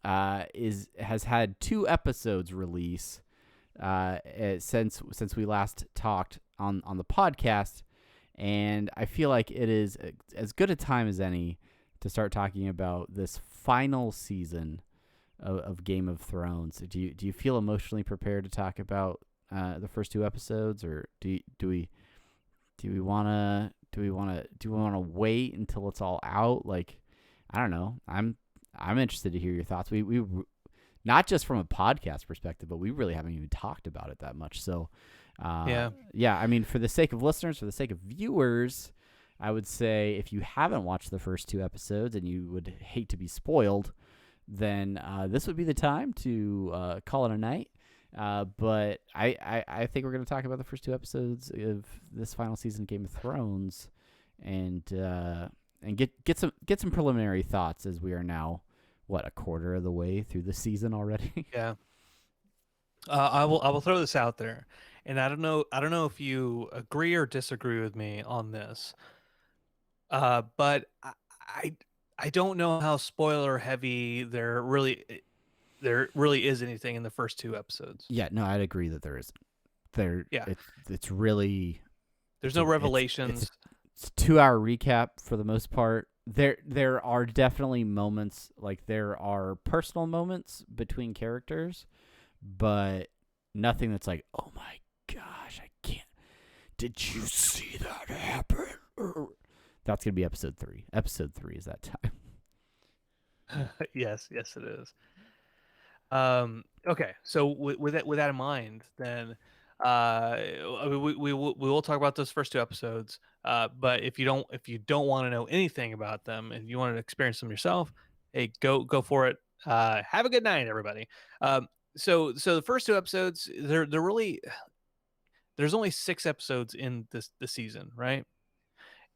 Speaker 1: has had 2 episodes release since we last talked on the podcast, and I feel like it is as good a time as any to start talking about this final season of Game of Thrones. Do you feel emotionally prepared to talk about the first 2 episodes, or do we want to wait until it's all out? Like, I don't know. I'm interested to hear your thoughts. We not just from a podcast perspective, but we really haven't even talked about it that much. So, I mean, for the sake of listeners, for the sake of viewers, I would say if you haven't watched the first 2 episodes and you would hate to be spoiled, then this would be the time to call it a night. But I think we're going to talk about the first 2 episodes of this final season of Game of Thrones, and get some preliminary thoughts, as we are now a quarter of the way through the season already.
Speaker 2: Yeah. I will throw this out there, and I don't know if you agree or disagree with me on this. But I don't know how spoiler heavy they're really there really is anything in the first 2 episodes.
Speaker 1: Yeah, no, I'd agree that there isn't.
Speaker 2: Yeah,
Speaker 1: It's really
Speaker 2: there's
Speaker 1: it's
Speaker 2: no
Speaker 1: a it's a
Speaker 2: revelations.
Speaker 1: it's a 2 hour recap for the most part. There are definitely moments, like there are personal moments between characters, but nothing that's like, oh my gosh, I can't. Did you see that happen? That's gonna be episode 3. Episode 3 is that time.
Speaker 2: Yes, yes, it is. Okay, so with that in mind, then we will talk about those first 2 episodes. But if you don't want to know anything about them and you want to experience them yourself, hey, go for it. Have a good night, everybody. So the first 2 episodes, they're really, there's only 6 episodes in the season, right?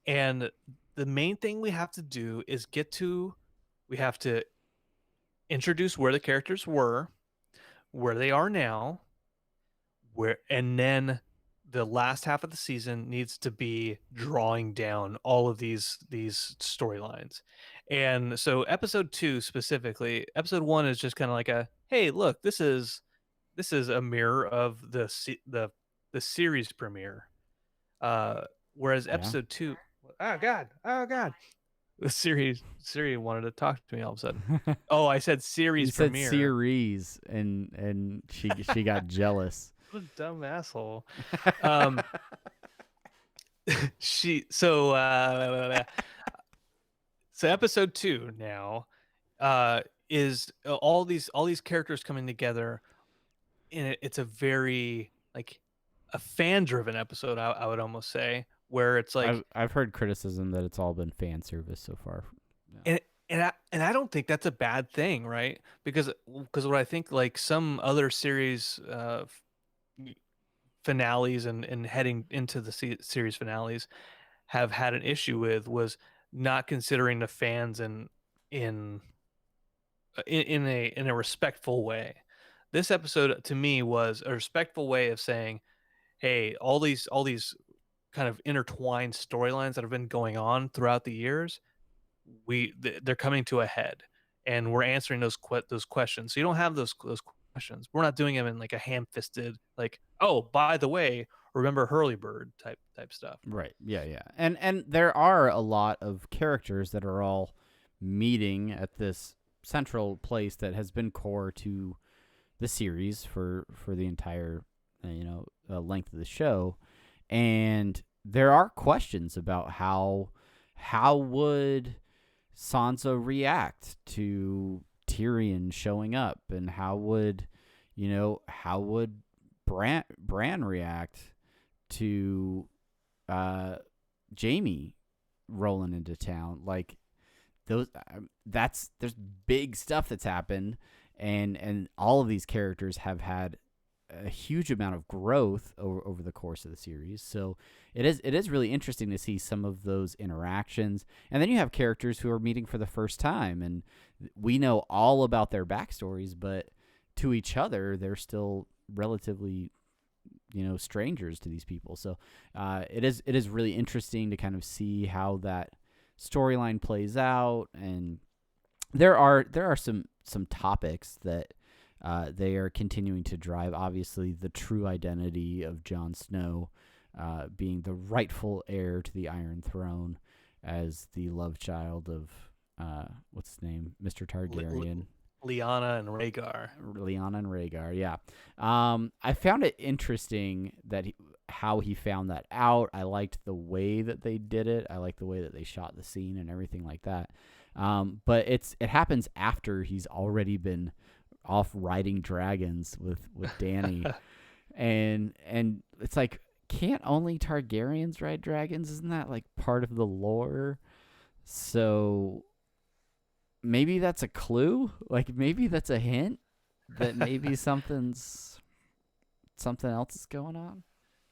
Speaker 2: And the main thing we have to do is we have to introduce where the characters were, where they are now, and then the last half of the season needs to be drawing down all of these storylines. And so episode 2 specifically, episode 1 is just kind of like a, hey, look, this is a mirror of the series premiere. Whereas
Speaker 1: Yeah.
Speaker 2: episode 2, oh god, the Siri wanted to talk to me all of a sudden. Oh, I said
Speaker 1: You
Speaker 2: series
Speaker 1: said
Speaker 2: premiere.
Speaker 1: series, and she got jealous.
Speaker 2: What a dumb asshole. Um, she so episode 2 now is all these characters coming together, and it's a very like a fan driven episode, I would almost say, where it's like,
Speaker 1: I've heard criticism that it's all been fan service so far. Yeah.
Speaker 2: and I don't think that's a bad thing, right? Because what I think, like some other series finales and heading into the series finales have had an issue with, was not considering the fans in in a respectful way. This episode to me was a respectful way of saying, hey, all these kind of intertwined storylines that have been going on throughout the years, they're coming to a head, and we're answering those questions. So you don't have those questions. We're not doing them in like a ham-fisted, like, oh, by the way, remember Hurley-Bird type stuff.
Speaker 1: Right. Yeah, yeah. And there are a lot of characters that are all meeting at this central place that has been core to the series for the entire length of the show, and there are questions about how would Sansa react to Tyrion showing up, and how would Bran react to Jamie rolling into town. Like those, there's big stuff that's happened, and all of these characters have had a huge amount of growth over the course of the series. So it is really interesting to see some of those interactions. And then you have characters who are meeting for the first time, and we know all about their backstories, but to each other, they're still relatively strangers to these people. So it is really interesting to kind of see how that storyline plays out. And there are some topics that they are continuing to drive. Obviously, the true identity of Jon Snow, being the rightful heir to the Iron Throne, as the love child of what's his name, Mr. Targaryen.
Speaker 2: Lyanna and Rhaegar.
Speaker 1: Yeah. I found it interesting that how he found that out. I liked the way that they did it. I liked the way that they shot the scene and everything like that. But it happens after he's already been off riding dragons with Dany, and it's like, can't only Targaryens ride dragons? Isn't that like part of the lore? So maybe that's a clue. Like maybe that's a hint that maybe something else is going on.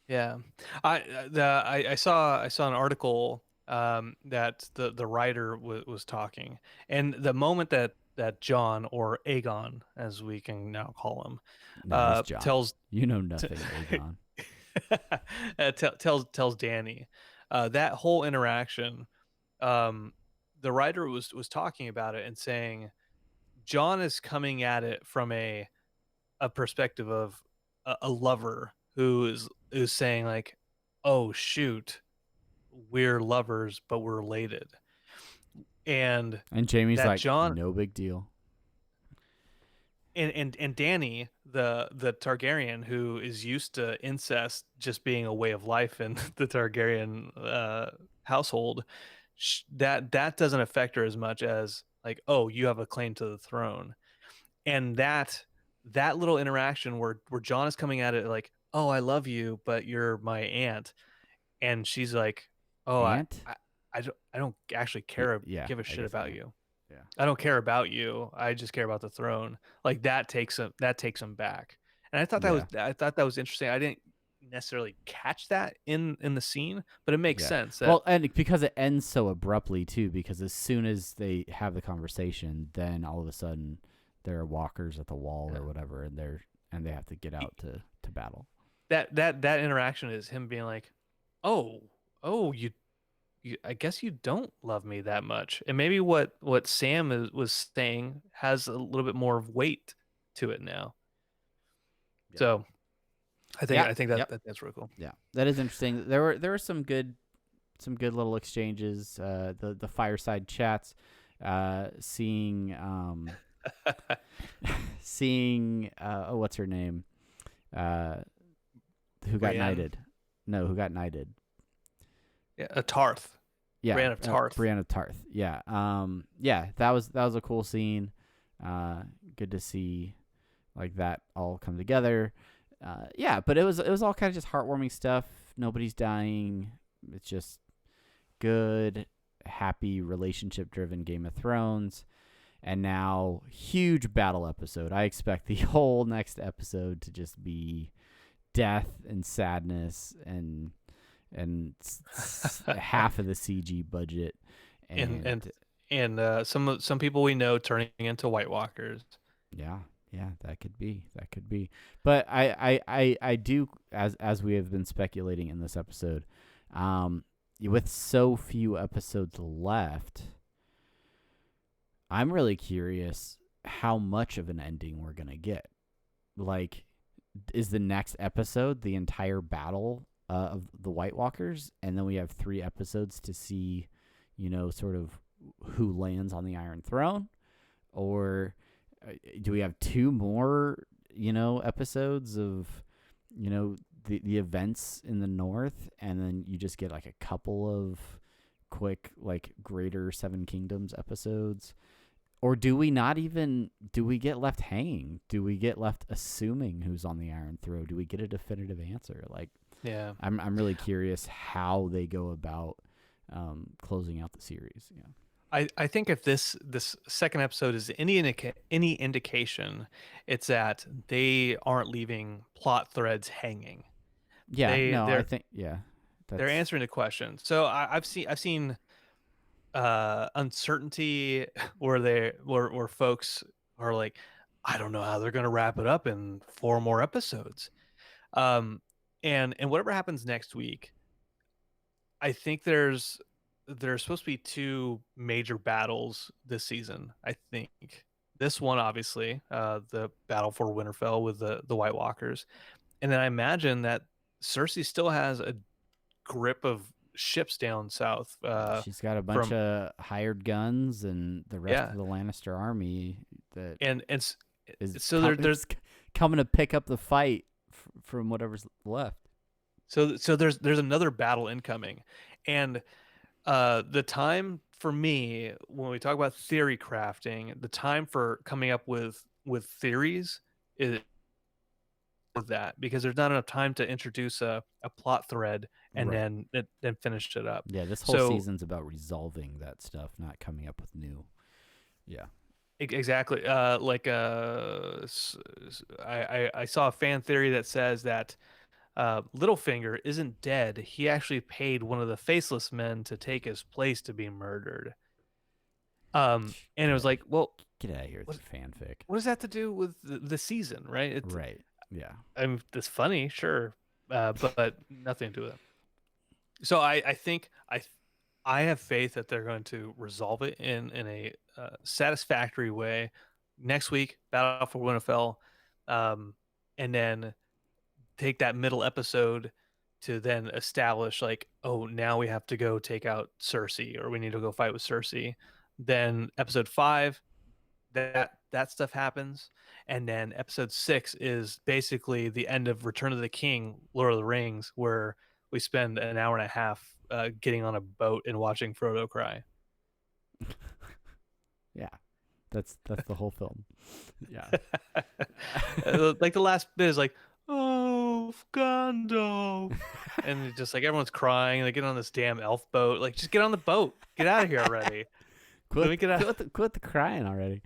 Speaker 2: Yeah, I saw an article that the writer was talking, and the moment that John, or Aegon as we can now call him,
Speaker 1: No, it's Jon.
Speaker 2: tells
Speaker 1: nothing, Aegon.
Speaker 2: tells Dany, that whole interaction, the writer was talking about it and saying John is coming at it from a perspective of a lover who's saying like, "Oh shoot, we're lovers, but we're related," and
Speaker 1: And Jamie's
Speaker 2: that
Speaker 1: like,
Speaker 2: John
Speaker 1: no big deal.
Speaker 2: and Danny, the Targaryen, who is used to incest just being a way of life in the Targaryen household, that doesn't affect her as much as like, oh, you have a claim to the throne, and that little interaction where John is coming at it like, oh, I love you, but you're my aunt, and she's like, oh,
Speaker 1: Aunt?
Speaker 2: I don't actually care
Speaker 1: Yeah,
Speaker 2: give a
Speaker 1: I
Speaker 2: shit
Speaker 1: guess
Speaker 2: about
Speaker 1: aunt.
Speaker 2: you.
Speaker 1: Yeah.
Speaker 2: I don't care about you. I just care about the throne. Like that takes him back. And
Speaker 1: Yeah.
Speaker 2: I thought that was interesting. I didn't necessarily catch that in the scene, but it makes
Speaker 1: Yeah.
Speaker 2: sense that
Speaker 1: Well, and because it ends so abruptly too, because as soon as they have the conversation, then all of a sudden there are walkers at the wall or whatever, and they have to get out to battle.
Speaker 2: that interaction is him being like, "Oh, oh, you I guess you don't love me that much." And maybe what Sam was saying has a little bit more of weight to it now.
Speaker 1: Yeah.
Speaker 2: So,
Speaker 1: Yeah.
Speaker 2: I think
Speaker 1: Yep.
Speaker 2: that's really cool.
Speaker 1: Yeah. That is interesting. There were some good little exchanges. The fireside chats, seeing seeing oh, what's her name, uh, who got
Speaker 2: Brienne,
Speaker 1: knighted? No, who got knighted?
Speaker 2: yeah, a Tarth,
Speaker 1: Yeah,
Speaker 2: Brienne of Tarth.
Speaker 1: Brienne of Tarth. Yeah, yeah, that was a cool scene. Good to see like that all come together. Yeah, but it was all kind of just heartwarming stuff. Nobody's dying. It's just good, happy, relationship driven Game of Thrones. And now, huge battle episode. I expect the whole next episode to just be death and sadness and half of the CG budget.
Speaker 2: and
Speaker 1: And
Speaker 2: some people we know turning into White Walkers.
Speaker 1: yeah, yeah, that could be. That could be. But I do, as we have been speculating in this episode, with so few episodes left, I'm really curious how much of an ending we're gonna get. Like, is the next episode the entire battle of the White Walkers, and then we have 3 episodes to see, sort of who lands on the Iron Throne, or do we have 2 more, episodes of, the events in the North, and then you just get like a couple of quick like Greater Seven Kingdoms episodes? Or do we not even do we get left hanging? Do we get left assuming who's on the Iron Throne? Do we get a definitive answer? Like,
Speaker 2: Yeah.
Speaker 1: I'm really curious how they go about closing out the series. Yeah.
Speaker 2: I think if this second episode is any indication, it's that they aren't leaving plot threads hanging.
Speaker 1: Yeah. No, I
Speaker 2: They're
Speaker 1: think yeah.
Speaker 2: they're
Speaker 1: That's
Speaker 2: answering the question. So I've seen uncertainty where folks are like, I don't know how they're gonna wrap it up in 4 more episodes. Um and whatever happens next week, I think there's supposed to be 2 major battles this season. I think this one, obviously, the battle for Winterfell with the White Walkers, and then I imagine that Cersei still has a grip of ships down south.
Speaker 1: she's got a bunch
Speaker 2: From
Speaker 1: of hired guns and the rest
Speaker 2: Yeah,
Speaker 1: of the Lannister army that
Speaker 2: and
Speaker 1: is
Speaker 2: so there's
Speaker 1: coming to pick up the fight from whatever's left.
Speaker 2: so there's another battle incoming, and the time for me when we talk about theory crafting, the time for coming up with theories is that, because there's not enough time to introduce a plot thread and
Speaker 1: Right.
Speaker 2: then finish it up.
Speaker 1: Yeah, this whole
Speaker 2: So
Speaker 1: season's about resolving that stuff, not coming up with new. Yeah.
Speaker 2: exactly, I saw a fan theory that says that Littlefinger isn't dead. He actually paid one of the faceless men to take his place to be murdered. And it was like, well,
Speaker 1: Get out of here with
Speaker 2: what,
Speaker 1: your fanfic.
Speaker 2: what does that have to do with the season, right?
Speaker 1: Right. Yeah.
Speaker 2: It's funny, sure, but nothing to do with it. So I think I have faith that they're going to resolve it in a satisfactory way. next week, Battle for Winterfell, and then take that middle episode to then establish like, oh, now we have to go take out Cersei, or we need to go fight with Cersei. Then episode 5, that stuff happens, and then episode 6 is basically the end of Return of the King, Lord of the Rings, where we spend an hour and a half getting on a boat and watching Frodo cry.
Speaker 1: Yeah, that's the whole film. Yeah.
Speaker 2: Like the last bit is like, oh, Gandalf, and it's just like everyone's crying. They get on this damn elf boat. Like, just get on the boat. Get out of here already. Let me get out.
Speaker 1: Quit the crying already.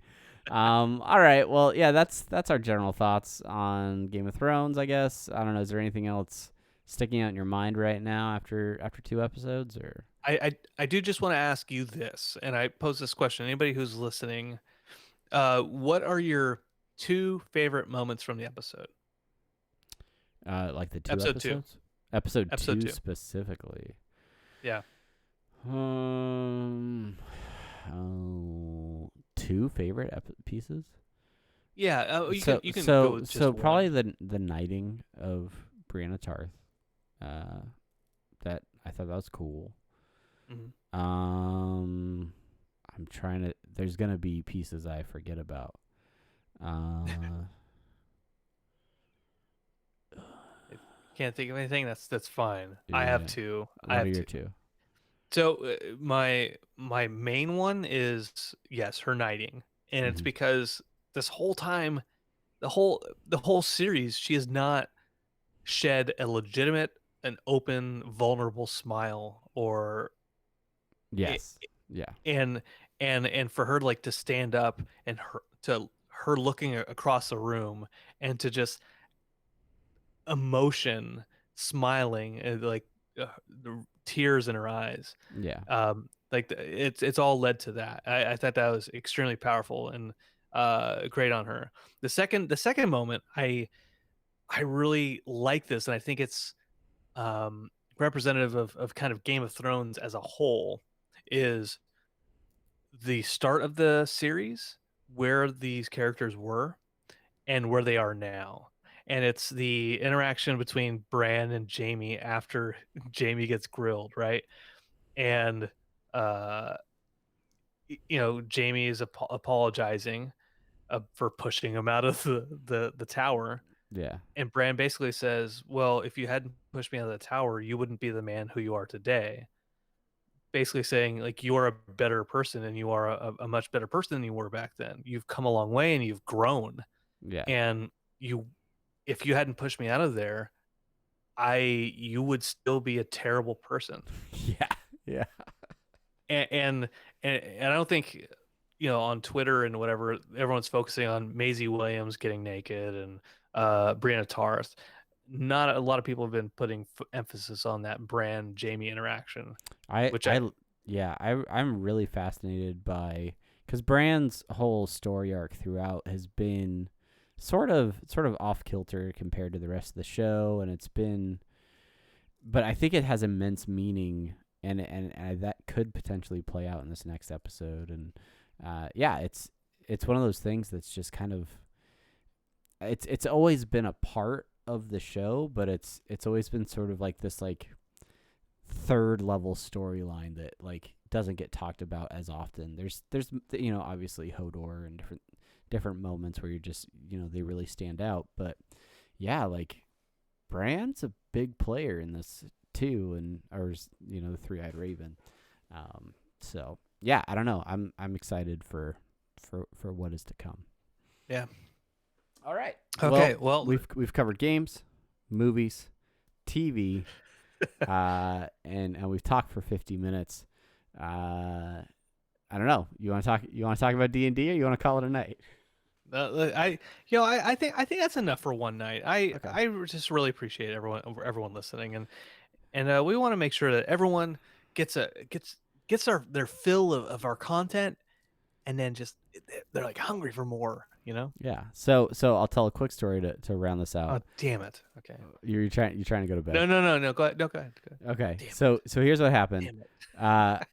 Speaker 1: All right. Well, yeah, that's our general thoughts on Game of Thrones, I guess. I don't know. Is there anything else sticking out in your mind right now after 2 episodes, or?
Speaker 2: I do just want to ask you this, and I pose this question. Anybody who's listening, what are your 2 favorite moments from the episode?
Speaker 1: Like the 2
Speaker 2: Episode 2.
Speaker 1: episodes? Episode 2
Speaker 2: 2.
Speaker 1: specifically.
Speaker 2: Yeah.
Speaker 1: 2 favorite pieces?
Speaker 2: Yeah. You can go
Speaker 1: so
Speaker 2: with just
Speaker 1: so
Speaker 2: one.
Speaker 1: probably the knighting of Brianna Tarth. That I thought that was cool.
Speaker 2: Mm-hmm.
Speaker 1: I'm trying to. There's gonna be pieces I forget about.
Speaker 2: Can't think of anything. That's fine.
Speaker 1: Yeah.
Speaker 2: I have 2.
Speaker 1: What are your 2?
Speaker 2: So my main one is, yes, her knighting, and it's
Speaker 1: Mhm.
Speaker 2: because this whole time, the whole series, she has not shed a legitimate, an open, vulnerable smile, or
Speaker 1: Yes. Yeah.
Speaker 2: and for her like to stand up and her looking across the room and to just emotion, smiling, and like the tears in her eyes.
Speaker 1: Yeah.
Speaker 2: Like it's all led to that. I thought that was extremely powerful and great on her. The second moment, I really like this, and I think it's representative of kind of Game of Thrones as a whole, is the start of the series, where these characters were and where they are now. And it's the interaction between Bran and Jaime after Jaime gets grilled, right? And Jaime is apologizing for pushing him out of the tower.
Speaker 1: Yeah.
Speaker 2: And Bran basically says, well, if you hadn't pushed me out of the tower, you wouldn't be the man who you are today. Basically saying, like, you are a better person, and you are a much better person than you were back then. You've come a long way and you've grown.
Speaker 1: Yeah.
Speaker 2: And if you hadn't pushed me out of there, you would still be a terrible person.
Speaker 1: Yeah. Yeah.
Speaker 2: And I don't think, on Twitter and whatever, everyone's focusing on Maisie Williams getting naked and Brianna Tarth. Not a lot of people have been putting emphasis on that Bran Jaime interaction.
Speaker 1: I'm really fascinated by, because Bran's whole story arc throughout has been sort of off kilter compared to the rest of the show, and but I think it has immense meaning, and that could potentially play out in this next episode. And it's one of those things that's just kind of, it's always been a part of the show, but it's always been sort of like this like third level storyline that like doesn't get talked about as often. There's obviously Hodor and different moments where you're just, they really stand out, but yeah, like Bran's a big player in this too, and the Three-Eyed Raven. So yeah, I don't know. I'm excited for what is to come.
Speaker 2: Yeah.
Speaker 1: All right.
Speaker 2: Okay. Well,
Speaker 1: we've covered games, movies, TV, and we've talked for 50 minutes. I don't know. You want to talk about D&D, or you want to call it a night?
Speaker 2: I think that's enough for one night. I just really appreciate everyone listening, and we want to make sure that everyone gets their fill of our content, and then just they're like hungry for more,
Speaker 1: Yeah. So I'll tell a quick story to round this out.
Speaker 2: Oh, damn it. Okay.
Speaker 1: You're trying to go to bed.
Speaker 2: No. Go ahead.
Speaker 1: Okay.
Speaker 2: Damn
Speaker 1: So here's what happened.
Speaker 2: Damn it.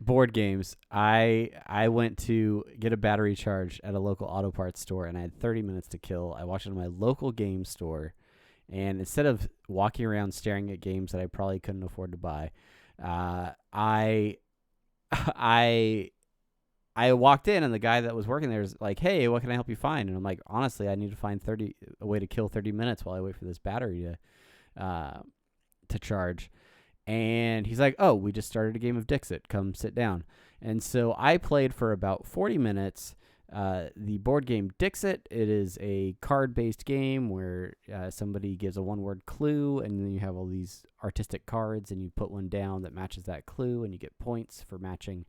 Speaker 1: board games. I went to get a battery charge at a local auto parts store, and I had 30 minutes to kill. I walked into my local game store, and instead of walking around staring at games that I probably couldn't afford to buy, I I walked in, and the guy that was working there was like, "Hey, what can I help you find?" And I'm like, "Honestly, I need to find a way to kill 30 minutes while I wait for this battery to charge." And he's like, "Oh, we just started a game of Dixit. Come sit down." And so I played for about 40 minutes the board game Dixit. It is a card-based game where somebody gives a one-word clue, and then you have all these artistic cards, and you put one down that matches that clue, and you get points for matching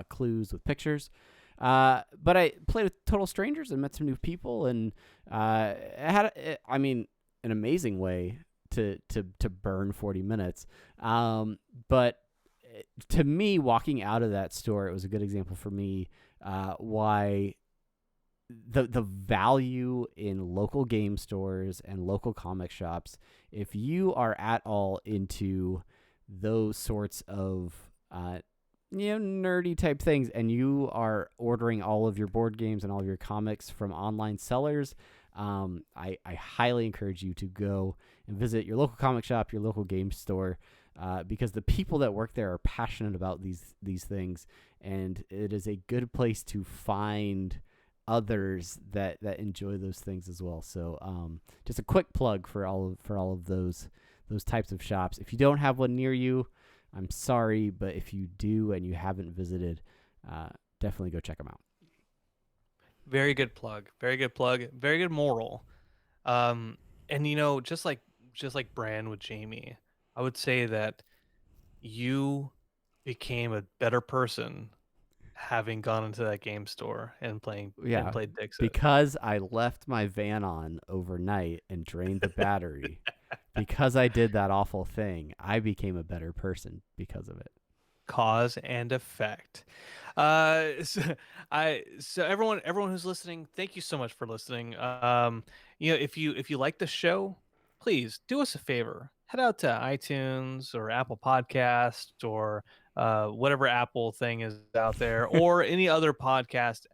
Speaker 1: clues with pictures. But I played with total strangers and met some new people, and it had an amazing way to burn 40 minutes. But to me, walking out of that store, it was a good example for me why the value in local game stores and local comic shops, if you are at all into those sorts of nerdy type things, and you are ordering all of your board games and all of your comics from online sellers, I highly encourage you to go and visit your local comic shop, your local game store, because the people that work there are passionate about these things, and it is a good place to find others that enjoy those things as well. So just a quick plug for all of those types of shops. If you don't have one near you, I'm sorry, but if you do and you haven't visited, definitely go check them out.
Speaker 2: Very good plug. Very good plug. Very good moral. And just like Bran with Jamie, I would say that you became a better person having gone into that game store and played Dixit.
Speaker 1: Because I left my van on overnight and drained the battery. Because I did that awful thing, I became a better person because of it.
Speaker 2: Cause and effect. So everyone who's listening, thank you so much for listening. If you like the show, please do us a favor. Head out to iTunes or Apple Podcast or whatever Apple thing is out there, or any other podcast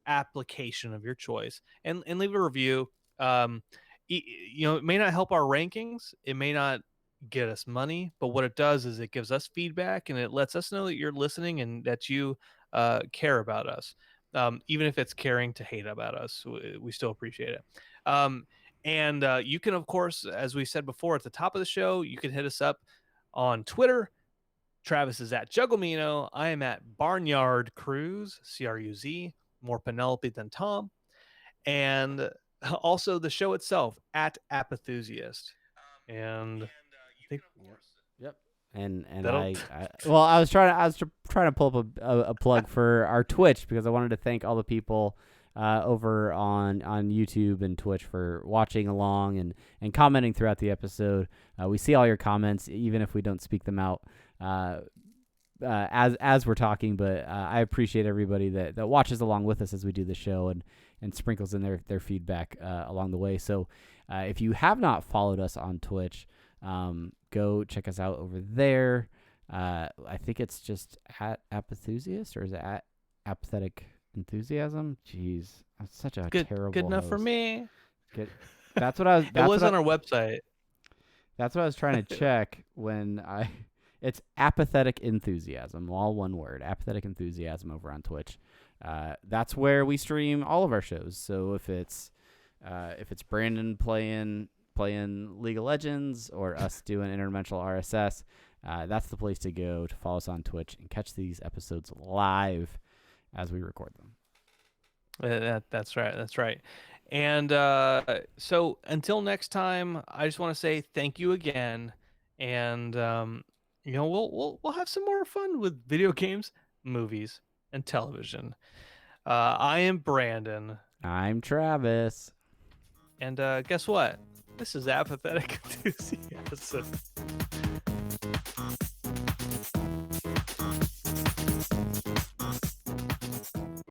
Speaker 2: application of your choice, and leave a review. It may not help our rankings. It may not get us money, but what it does is it gives us feedback, and it lets us know that you're listening and that you care about us. Even if it's caring to hate about us, we still appreciate it. And you can, of course, as we said before at the top of the show, you can hit us up on Twitter. Travis is at Jugglemino. I am at Barnyard Cruz, Cruz, more Penelope than Tom. And also the show itself at Apathusiast. And
Speaker 1: yep. And I was trying to pull up a plug for our Twitch, because I wanted to thank all the people over on YouTube and Twitch for watching along and commenting throughout the episode. We see all your comments, even if we don't speak them out as we're talking, but I appreciate everybody that watches along with us as we do the show and sprinkles in their feedback along the way. So if you have not followed us on Twitch, go check us out over there. I think it's just at Apathusiast, or is it at Apathetic Enthusiasm? Jeez, I'm such a terrible
Speaker 2: good enough
Speaker 1: host.
Speaker 2: for me.
Speaker 1: That's what I was.
Speaker 2: It was on our website.
Speaker 1: That's what I was trying to check when it's Apathetic Enthusiasm, all one word, Apathetic Enthusiasm over on Twitch. That's where we stream all of our shows. So if it's Brandon playing League of Legends, or us doing Interdimensional RSS, that's the place to go to follow us on Twitch and catch these episodes live as we record them.
Speaker 2: That's right. And so until next time, I just want to say thank you again, and we'll have some more fun with video games, movies, and television. I am Brandon.
Speaker 1: I'm Travis.
Speaker 2: And guess what? This is Apathetic Enthusiasm.